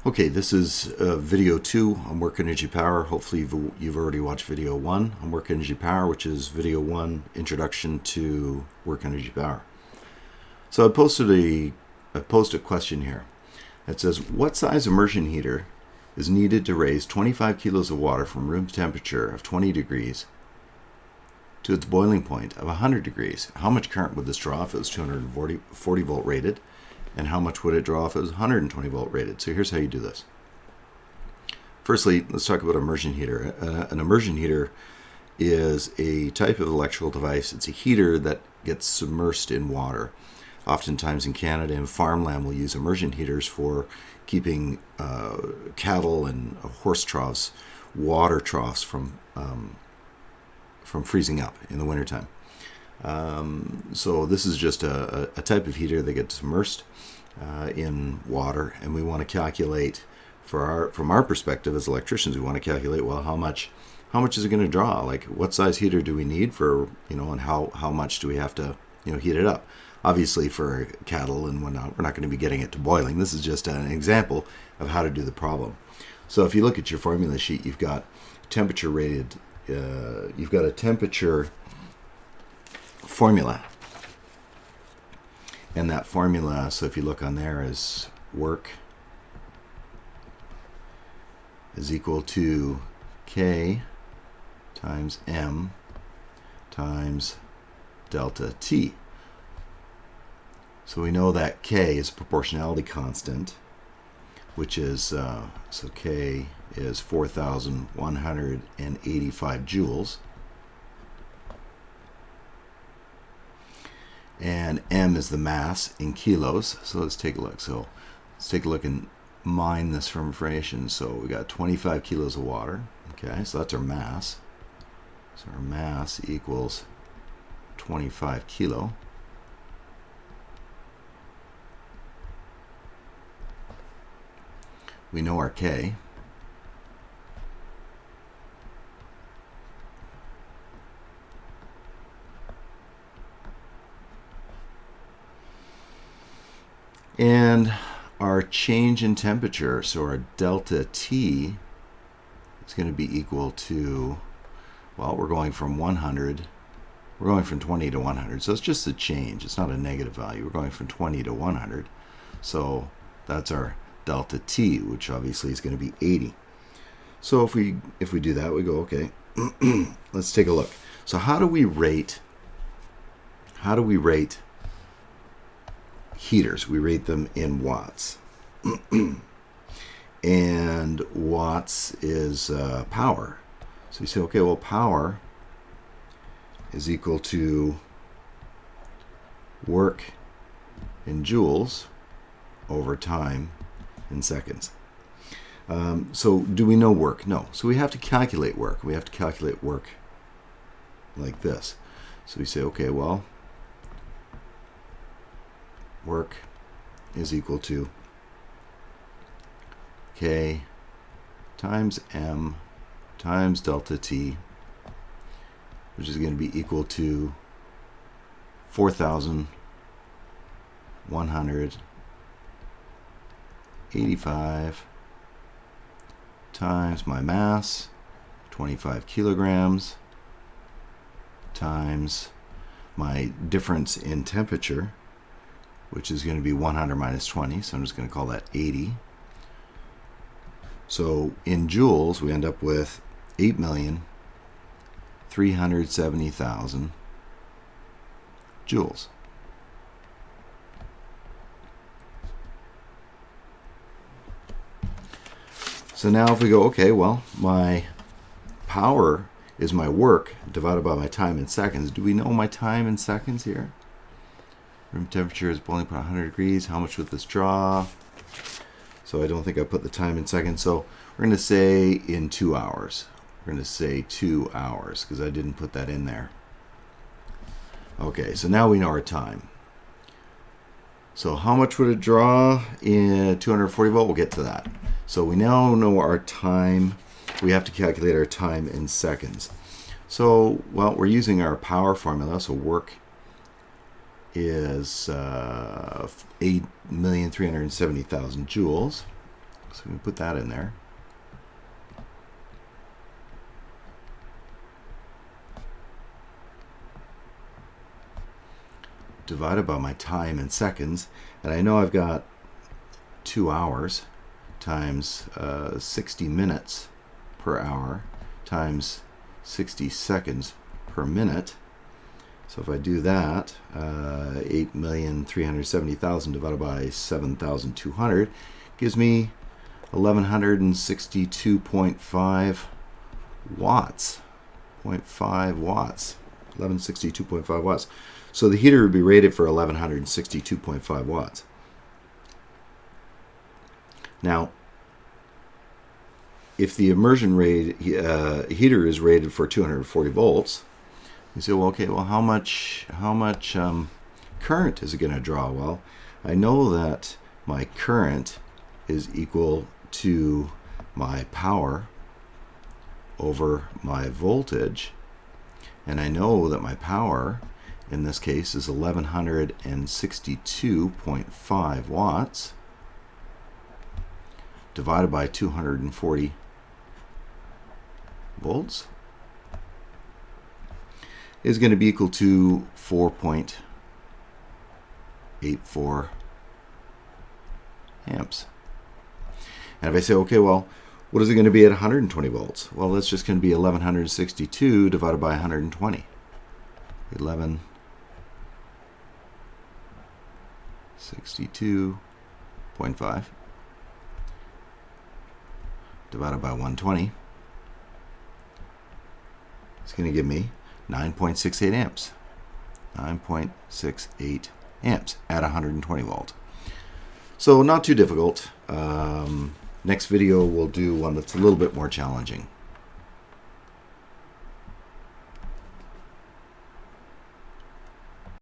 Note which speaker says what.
Speaker 1: Okay, this is video 2 on work energy power. Hopefully you've already watched video 1 on work energy power, which is video 1, introduction to work energy power. So I posted a question here that says, what size immersion heater is needed to raise 25 kilos of water from room temperature of 20 degrees to its boiling point of 100 degrees? How much current would this draw if it was 240 volt rated? And how much would it draw if it was 120 volt rated? So here's how you do this. Firstly, let's talk about immersion heater. An immersion heater is a type of electrical device. It's a heater that gets submersed in water. Oftentimes in Canada, in farmland, we'll use immersion heaters for keeping cattle and horse troughs, water troughs from freezing up in the wintertime. So this is just a type of heater that gets immersed in water, and we want to calculate from our perspective as electricians, we want to calculate, well, how much is it going to draw? Like, what size heater do we need for, and how much do we have to, heat it up? Obviously, for cattle and whatnot, we're not going to be getting it to boiling. This is just an example of how to do the problem. So if you look at your formula sheet, you've got temperature rated, you've got a temperature formula, and that formula, so if you look on there, is work is equal to K times M times delta T. So we know that K is a proportionality constant, which is, so K is 4,185 joules. And M is the mass in kilos. So let's take a look. So let's take a look and mine this from information. So we got 25 kilos of water. Okay, so that's our mass. So our mass equals 25 kilo. We know our K. And our change in temperature, so our delta T is going to be equal to, well, we're going from 20 to 100. So it's just a change. It's not a negative value. We're going from 20 to 100. So that's our delta T, which obviously is going to be 80. So if we do that, we go, okay, let's take a look. So how do we rate heaters? We rate them in watts. And watts is power. So we say, okay, well, power is equal to work in joules over time in seconds. So do we know work? No. So we have to calculate work. We have to calculate work like this. So we say, okay, well, work is equal to K times M times delta T, which is going to be equal to 4,185 times my mass, 25 kilograms, times my difference in temperature, which is going to be 100 minus 20, so I'm just going to call that 80. So in joules, we end up with 8,370,000 joules. So now if we go, okay, well, my power is my work divided by my time in seconds. Do we know my time in seconds here? Room temperature is boiling point 100 degrees. How much would this draw? So I don't think I put the time in seconds. So we're going to say in 2 hours. We're going to say 2 hours because I didn't put that in there. Okay, so now we know our time. So how much would it draw in 240 volt? We'll get to that. So we now know our time. We have to calculate our time in seconds. So, well, we're using our power formula. So work is 8,370,000 joules. So we put that in there. Divided by my time in seconds, and I know I've got 2 hours times 60 minutes per hour times 60 seconds per minute. So if I do that, 8,370,000 divided by 7,200 gives me 1162.5 watts. 0.5 watts. 1162.5 watts. So the heater would be rated for 1162.5 watts. Now, if the immersion heater is rated for 240 volts, you say, well, okay, well, how much current is it going to draw? Well, I know that my current is equal to my power over my voltage, and I know that my power in this case is 1162.5 watts divided by 240 volts is going to be equal to 4.84 amps. And if I say, okay, well, what is it going to be at 120 volts? Well, that's just going to be 1162 divided by 120. 1162.5 divided by 120 is going to give me 9.68 amps. 9.68 amps at 120 volts. So not too difficult. Next video we'll do one that's a little bit more challenging.